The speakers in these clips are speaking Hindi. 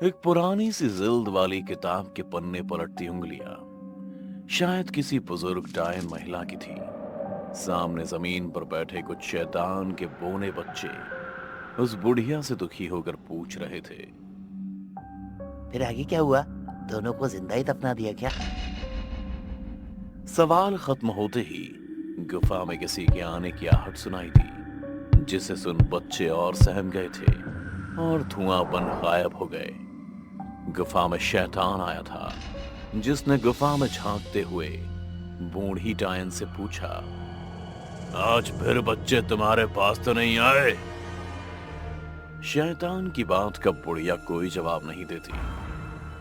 एक पुरानी सी जिल्द वाली किताब के पन्ने पलटती उंगलियां शायद किसी बुजुर्ग डायन महिला की थी। सामने जमीन पर बैठे कुछ शैतान के बोने बच्चे उस बुढ़िया से दुखी होकर पूछ रहे थे। फिर आगे क्या हुआ? दोनों को जिंदा ही दफना दिया क्या? सवाल खत्म होते ही गुफा में किसी के आने की आहट सुनाई दी, जिसे सुन बच्चे और सहम गए थे और धुआं बन गायब हो गए। गुफा में शैतान आया था, जिसने गुफा में झांकते हुए बूढ़ी डायन से पूछा, आज फिर बच्चे तुम्हारे पास तो नहीं आए? शैतान की बात का बुढ़िया कोई जवाब नहीं देती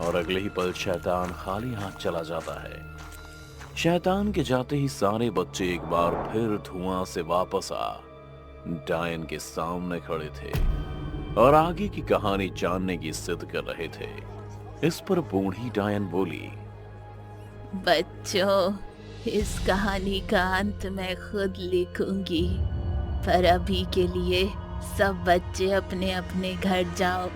और अगले ही पल शैतान खाली हाथ चला जाता है। शैतान के जाते ही सारे बच्चे एक बार फिर धुआं से वापस आ डायन के सामने खड़े थे और आगे की कहानी जानने की जिद कर रहे थे। इस पर बूढ़ी डायन बोली, बच्चों, इस कहानी का अंत मैं खुद लिखूंगी, पर अभी के लिए सब बच्चे अपने अपने घर जाओ।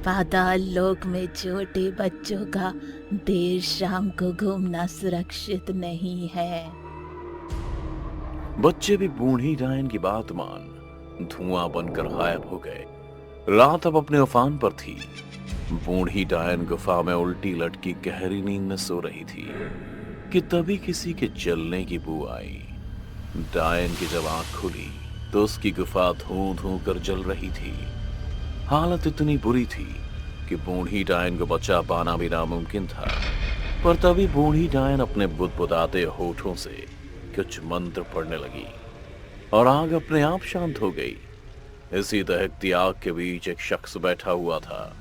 पाताल लोक में छोटे बच्चों का देर शाम को घूमना सुरक्षित नहीं है। बच्चे भी बूढ़ी डायन की बात मान धुआं बनकर गायब हो गए। रात अब अपने उफान पर थी। बूढ़ी डायन गुफा में उल्टी लटकी गहरी नींद में सो रही थी कि तभी किसी के जलने की बू आई। डायन की जब आंख खुली तो उसकी गुफा धूं धूं कर जल रही थी। हालत इतनी बुरी थी कि बूढ़ी डायन को बचा पाना भी नामुमकिन था। पर तभी बूढ़ी डायन अपने बुदबुदाते होठों से कुछ मंत्र पढ़ने लगी और आग अपने आप शांत हो गई। इसी दहकती आग के बीच एक शख्स बैठा हुआ था।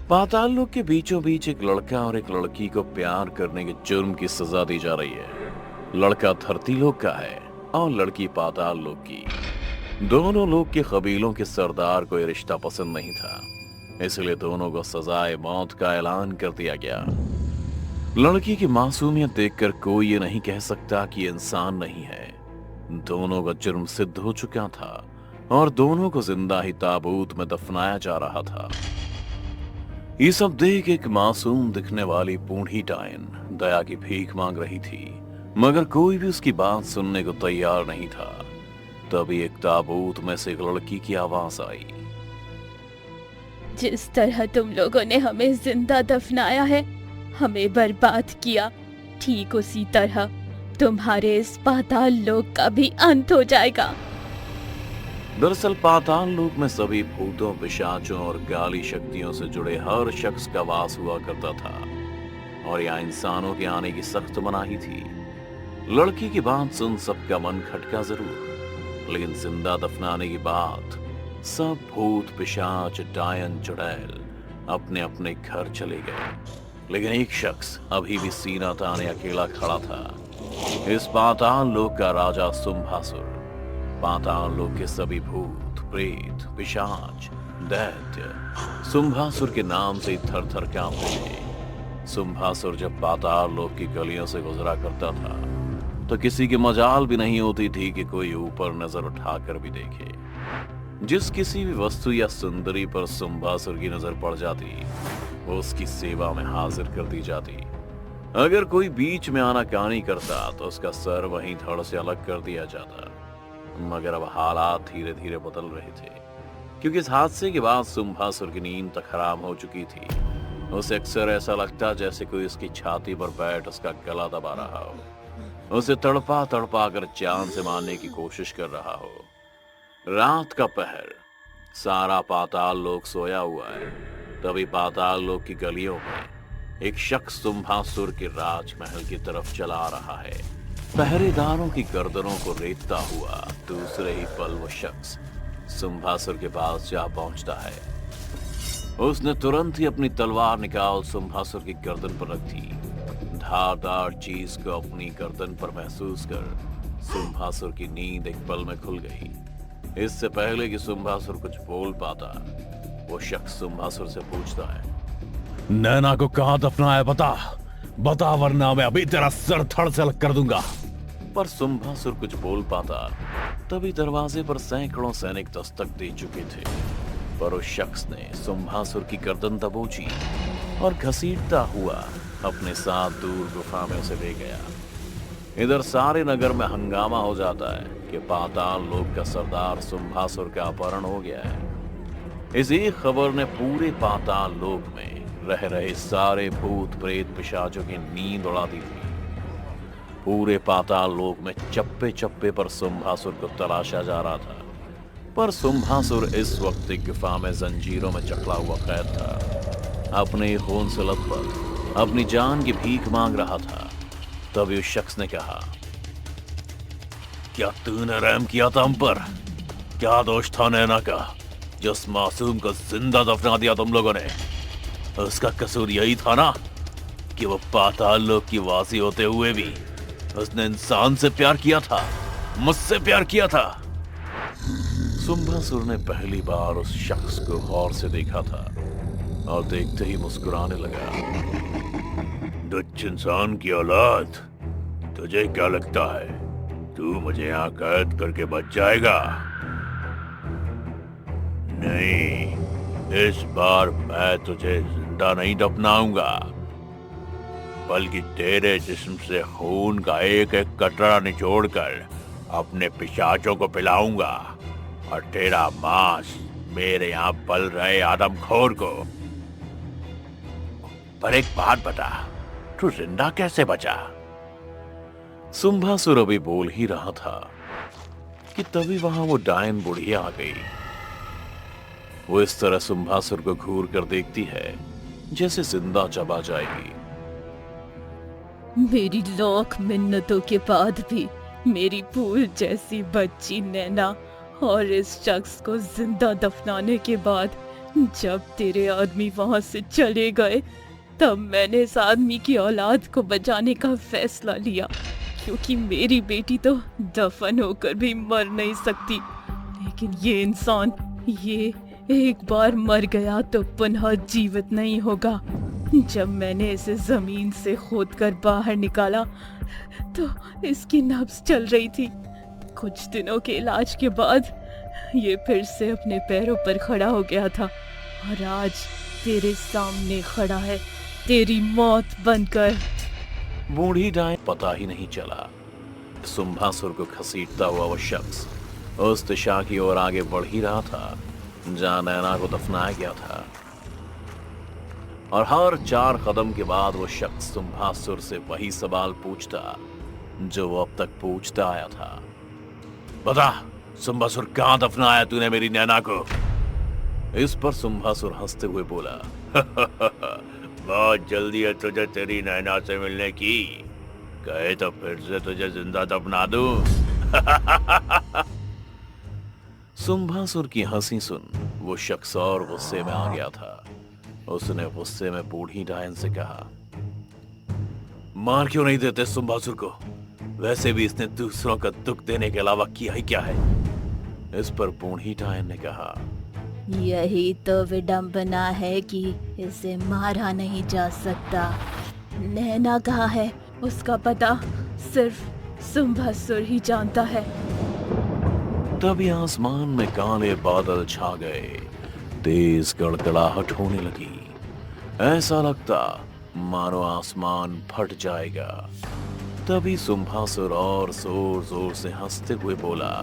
पाताल लोक के बीचों बीच एक लड़का और एक लड़की को प्यार करने के जुर्म की सजा दी जा रही है। लड़का धरती लोक का है और लड़की पाताल लोक की। दोनों लोक के कबीलों के सरदार को यह रिश्ता पसंद नहीं था, इसलिए दोनों को सजाए मौत का ऐलान कर दिया गया। लड़की की मासूमियत देखकर कोई ये नहीं कह सकता कि इंसान नहीं है। दोनों का जुर्म सिद्ध हो चुका था और दोनों को जिंदा ही ताबूत में दफनाया जा रहा था। ये सब देख एक मासूम दिखने वाली बूढ़ी डायन दया की भीख मांग रही थी, मगर कोई भी उसकी बात सुनने को तैयार नहीं था। तभी एक ताबूत में से एक लड़की की आवाज आई, जिस तरह तुम लोगों ने हमें जिंदा दफनाया है, हमें बर्बाद किया, ठीक उसी तरह तुम्हारे इस पाताल लोक का भी अंत हो जाएगा। दरअसल पाताल लोक में सभी भूतों, पिशाचों और गाली शक्तियों से जुड़े हर शख्स का वास हुआ करता था और यहाँ इंसानों के आने की सख्त मनाही थी। लड़की की बात सुन सबका मन खटका जरूर, लेकिन जिंदा दफनाने की बात सब भूत, पिशाच, डायन, चुड़ैल अपने अपने घर चले गए। लेकिन एक शख्स अभी भी सीना ताने अकेला खड़ा था। इस पाताल लोक का राजा शुंभासुर। पाताल लोक के सभी भूत, प्रेत, पिशाच, दैत्य शुंभासुर के नाम से थर थर कांपते थे। शुंभासुर जब पाताल लोक की गलियों से गुजरा करता था तो किसी की मजाल भी नहीं होती थी कि कोई ऊपर नजर उठाकर भी देखे। जिस किसी भी वस्तु या सुंदरी पर शुंभासुर की नजर पड़ जाती, वो उसकी सेवा में हाजिर कर दी जाती। अगर कोई बीच में आनाकानी करता तो उसका सर वहीं धड़ से अलग कर दिया जाता। मगर अब हालात धीरे धीरे बदल रहे थे, क्योंकि इस हादसे के बाद शुंभासुर की नींद तक खराब हो चुकी थी। उसे अक्सर ऐसा लगता जैसे कोई उसकी छाती पर बैठ उसका गला दबा रहा हो, उसे तड़पा तड़पा कर जान से मारने की कोशिश कर रहा हो। रात का पहर, सारा पाताल लोक सोया हुआ है। तभी पाताल लोक की गलियों में एक शख्स शुंभासुर के राजमहल की तरफ चला रहा है। पहरेदारों की गर्दनों को रेतता हुआ दूसरे ही पल वो शख्स शुंभासुर के पास जा पहुंचता है। उसने तुरंत ही अपनी तलवार निकाल शुंभासुर की गर्दन पर रख दी। धारदार चीज को अपनी गर्दन पर महसूस कर शुंभासुर की नींद एक पल में खुल गई। इससे पहले कि शुंभासुर कुछ बोल पाता, वो शख्स शुंभासुर से पूछता है, नैना को कहां दफनाया? बता बता, वरना मैं अभी तेरा सर धड़ से अलग कर दूंगा। पर सुम्भासुर कुछ बोल पाता तभी दरवाजे पर सैकड़ों सैनिक दस्तक दे चुके थे। पर उस शख्स ने सुम्भासुर की गर्दन दबोची और घसीटता हुआ अपने साथ दूर गुफा में उसे ले गया। इधर सारे नगर में हंगामा हो जाता है कि पाताल लोक का सरदार सुम्भासुर का अपहरण हो गया है। इस एक खबर ने पूरे पाताल लोक में रह रहे सारे भूत प्रेत पिशाचों की नींद उड़ा दी थी। पूरे पाताल लोक में चप्पे चप्पे पर सुम्भासुर को तलाशा जा रहा था, पर सुम्भासुर इस वक्त एक गुफा में जंजीरों में जकड़ा हुआ कैद था। अपने खून से लथपथ अपनी जान की भीख मांग रहा था। तभी उस शख्स ने कहा, क्या तूने रहम किया था हम पर? क्या दोष था नैना का जिस मासूम को जिंदा दफना दिया तुम लोगों ने? उसका कसूर यही था ना कि वो पाताल लोक की वासी होते हुए भी उसने इंसान से प्यार किया था, मुझसे प्यार किया था। सुम्भासुर ने पहली बार उस शख्स को गौर से देखा था और देखते ही मुस्कुराने लगा। दुष्ट इंसान की औलाद, तुझे क्या लगता है तू मुझे यहाँ कैद करके बच जाएगा? नहीं, इस बार मैं तुझे जिंदा नहीं दफनाऊंगा, बल्कि तेरे जिस्म से खून का एक एक कतरा निचोड़कर अपने पिशाचों को पिलाऊंगा और तेरा मांस मेरे यहाँ पल रहे आदमखोर को। पर एक बात बता, तू जिंदा कैसे बचा? सुम्भासुर अभी बोल ही रहा था कि तभी वहां वो डायन बुढ़िया आ गई। वो इस तरह सुम्भासुर को घूर कर देखती है जैसे जिंदा चबा जाएगी। मेरी लाख मिन्नतों के बाद भी मेरी फूल जैसी बच्ची नैना और इस शख्स को जिंदा दफनाने के बाद जब तेरे आदमी वहां से चले गए, तब मैंने इस आदमी की औलाद को बचाने का फैसला लिया, क्योंकि मेरी बेटी तो दफन होकर भी मर नहीं सकती। लेकिन ये इंसान, ये एक बार मर गया तो पुनः जीवित नहीं होगा। जब मैंने इसे जमीन से खोदकर बाहर निकाला तो इसकी नब्ज चल रही थी। कुछ दिनों के इलाज के बाद ये फिर से अपने पैरों पर खड़ा हो गया था और आज तेरे सामने खड़ा है, तेरी मौत बनकर। बूढ़ी डायन पता ही नहीं चला। सुम्भासुर को घसीटता हुआ वो शख्स उस दिशा की ओर आगे बढ़ ही रहा था जहां नैना को दफनाया गया था, और हर 4 कदम के बाद वो शख्स सुम्भासुर से वही सवाल पूछता जो वो अब तक पूछता आया था। बता सुम्भासुर, कहां दफनाया तूने मेरी नैना को? इस पर सुम्भासुर हंसते हुए बोला, बहुत जल्दी है तुझे तेरी नैना से मिलने की, कहे तो फिर से तुझे जिंदा दफना दूं। सुम्भासुर की हंसी सुन वो शख्स और गुस्से में आ गया था। उसने गुस्से में बूढ़ी डायन से कहा, मार क्यों नहीं देते सुम्भासुर को? वैसे भी इसने दूसरों का दुख देने के अलावा किया ही क्या है? इस पर बूढ़ी डायन ने कहा, यही तो विडंबना है कि इसे मारा नहीं जा सकता। नैना कहाँ है, उसका पता सिर्फ सुम्भासुर ही जानता है। तभी आसमान में काले बादल छा गए, तेज गड़गड़ाहट होने लगी। ऐसा लगता मानो आसमान फट जाएगा। तभी सुम्भासुर और जोर जोर से हंसते हुए बोला,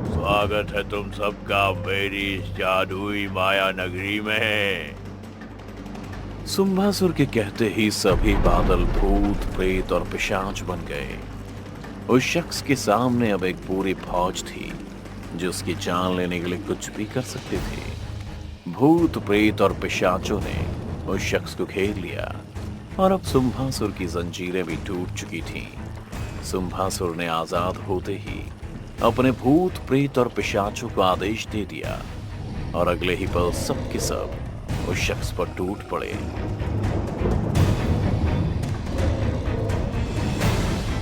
स्वागत है तुम सबका मेरी इस जादुई माया नगरी में। सुम्भासुर के कहते ही सभी बादल भूत प्रेत और पिशाच बन गए। उस शख्स के सामने अब एक पूरी फौज थी जो उसकी जान लेने के लिए कुछ भी कर सकते थे। भूत प्रेत और पिशाचों ने उस शख्स को घेर लिया और अब सुम्भासुर की जंजीरें भी टूट चुकी थीं। सुम्भासुर ने आजाद होते ही अपने भूत प्रेत और पिशाचों को आदेश दे दिया और अगले ही पल सब के सब उस शख्स पर टूट पड़े।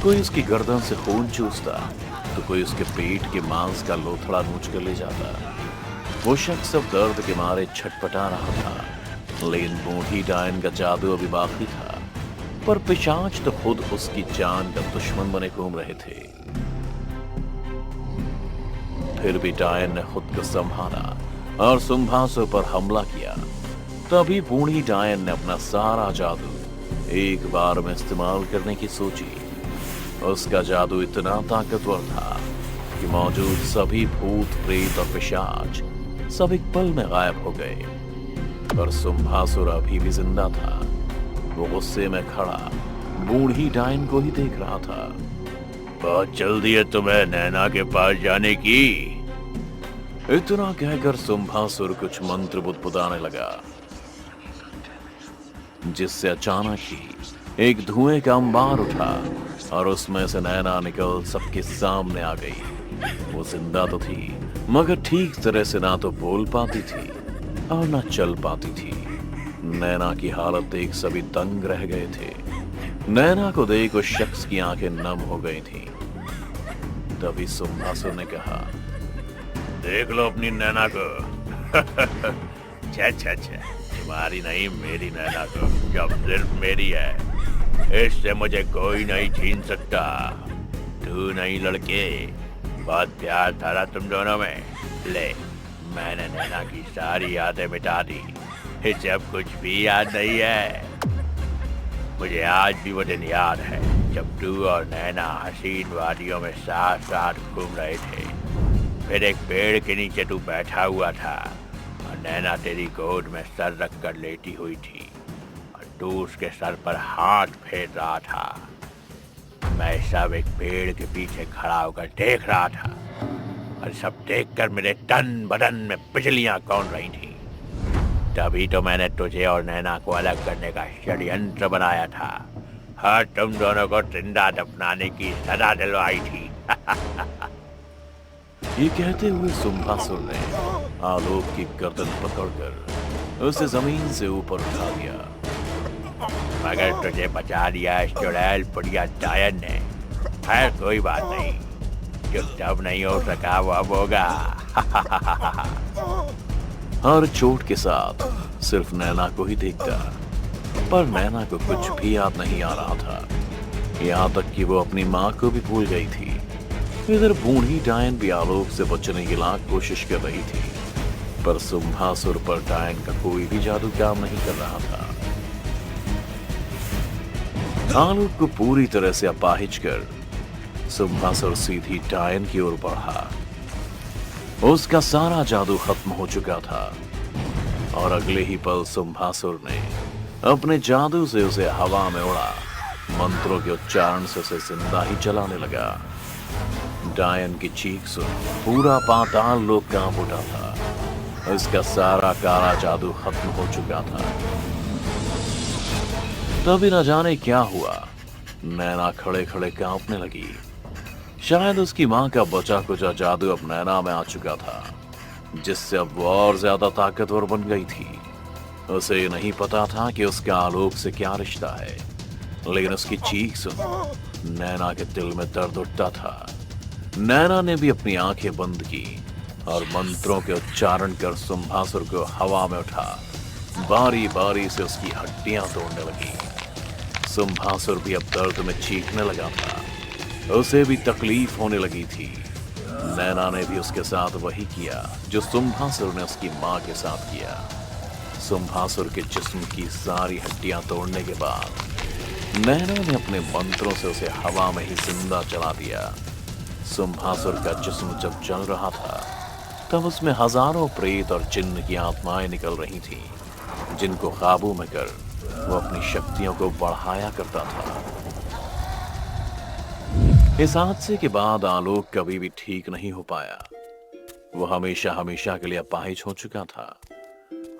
कोई उसकी गर्दन से खून चूसता तो कोई उसके पेट के मांस का लोथड़ा नोच कर ले जाता। वो शख्स अब दर्द के मारे छटपटा रहा था, लेकिन बूढ़ी डायन का जादू अभी बाकी था। पर पिशाच तो खुद उसकी जान का दुश्मन बने घूम रहे थे। फिर भी डायन ने खुद को संभाला और सुम्भासुर पर हमला किया। तभी बूढ़ी डायन ने अपना सारा जादू एक बार में इस्तेमाल करने की सोची। उसका जादू इतना ताकतवर था कि मौजूद सभी भूत प्रेत और पिशाच सब एक पल में गायब हो गए। पर सुम्भासुर अभी भी जिंदा था। वो गुस्से में खड़ा बूढ़ी डायन को ही देख रहा था। बहुत जल्दी है तुम्हें नैना के पास जाने की। इतना कहकर सुम्भासुर कुछ मंत्र बुदबुदाने लगा, जिससे अचानक ही एक धुएं का अंबार उठा और उसमें से नैना निकल सबके सामने आ गई। वो जिंदा तो थी, मगर ठीक तरह से ना तो बोल पाती थी और ना चल पाती थी। नैना की हालत देख सभी दंग रह गए थे। नैना को देख उस शख्स की आंखें नम हो गई थी। तभी सुम्भासुर ने कहा, देख लो अपनी नैना को। छे छे छे, तुम्हारी नहीं मेरी नैना को, जब सिर्फ मेरी है। इससे मुझे कोई नहीं छीन सकता। तू नहीं लड़के, बहुत प्यार था ना तुम दोनों में। ले, मैंने नैना की सारी यादें मिटा दी। इसे अब कुछ भी याद नहीं है। मुझे आज भी वो दिन याद है जब तू और नैना हसीन वादियों में साथ साथ घूम रहे थे। फिर एक पेड़ के नीचे तू बैठा हुआ था और नैना तेरी गोद में सर रख कर लेटी हुई थी और तू उसके सर पर हाथ फेर रहा था। मैं सब एक पेड़ के पीछे खड़ा होकर देख रहा था और सब देखकर मेरे तन बदन में बिजलियां कौन रही थी। तभी तो मैंने तुझे और नैना को अलग करने का षड्यंत्र बनाया था और तुम दोनों को जिंदा दफनाने की सजा दिलवाई थी। ये कहते हुए सुम्भासुर ने आलोक की गर्दन पकड़कर उसे जमीन से ऊपर उठा दिया। मगर तुझे बचा लिया इस चुड़ैल बुढ़िया डायन ने। खैर कोई बात नहीं, जो जब नहीं हो सका वो अब होगा। हर चोट के साथ सिर्फ नैना को ही देखता, पर नैना को कुछ भी याद नहीं आ रहा था। यहाँ तक कि वो अपनी माँ को भी भूल गई थी। इधर बूढ़ी डायन भी आलोक से बचने की लाख कोशिश कर रही थी, पर सुम्भासुर पर डायन का कोई भी जादू काम नहीं कर रहा था। आलोक को पूरी तरह से अपाहिज कर सुम्भासुर सीधी डायन की ओर बढ़ा। उसका सारा जादू खत्म हो चुका था और अगले ही पल सुम्भासुर ने अपने जादू से उसे हवा में उड़ा। मंत्रों के उच्चारण से उसे जिंदा ही जलाने लगा। डायन की चीख सुन पूरा पाताल लोक कांप उठा था। इसका सारा काला जादू खत्म हो चुका था। तभी न जाने क्या हुआ, नैना खड़े खड़े कांपने लगी। शायद उसकी मां का बचा कुचा जादू अब नैना में आ चुका था, जिससे अब वो और ज्यादा ताकतवर बन गई थी। उसे ये नहीं पता था कि उसका आलोक से क्या रिश्ता है, लेकिन उसकी चीख सुन नैना के दिल में दर्द उठता था। नैना ने भी अपनी आंखें बंद की और मंत्रों के उच्चारण कर सुम्भासुर को हवा में उठा बारी बारी से उसकी हड्डियां तोड़ने लगी। सुम्भासुर भी अब दर्द में चीखने लगा था। उसे भी तकलीफ होने लगी थी। नैना ने भी उसके साथ वही किया जो सुम्भासुर ने उसकी मां के साथ किया। सुम्भासुर के जिस्म की सारी हड्डियां तोड़ने के बाद नैना ने अपने मंत्रों से उसे हवा में ही जिंदा चला दिया। सुम्भासुर का जिस्म जब जल रहा था, तब उसमें हजारों प्रेत और जिन्न की आत्माएं निकल रही थीं, जिनको काबू में कर वो अपनी शक्तियों को बढ़ाया करता था। इस हादसे के बाद आलोक कभी भी ठीक नहीं हो पाया। वो हमेशा हमेशा के लिए अपाहिज हो चुका था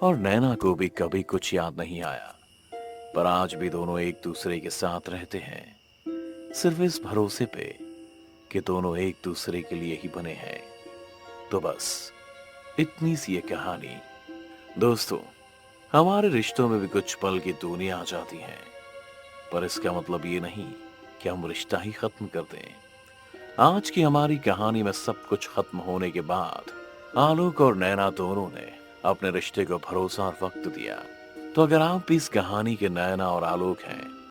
और नैना को भी कभी कुछ याद नहीं आया। पर आज भी दोनों एक दूसरे के साथ रहते हैं, सिर्फ इस भरोसे पे कि दोनों एक दूसरे के लिए ही बने हैं। तो बस इतनी सी ये कहानी। दोस्तों, हमारे रिश्तों में भी कुछ पल की दुनिया आ जाती है, पर इसका मतलब ये नहीं कि हम रिश्ता ही खत्म कर दें। आज की हमारी कहानी में सब कुछ खत्म होने के बाद आलोक और नैना दोनों ने अपने रिश्ते को भरोसा और वक्त दिया। तो अगर आप भी इस कहानी के नैना और आलोक हैं,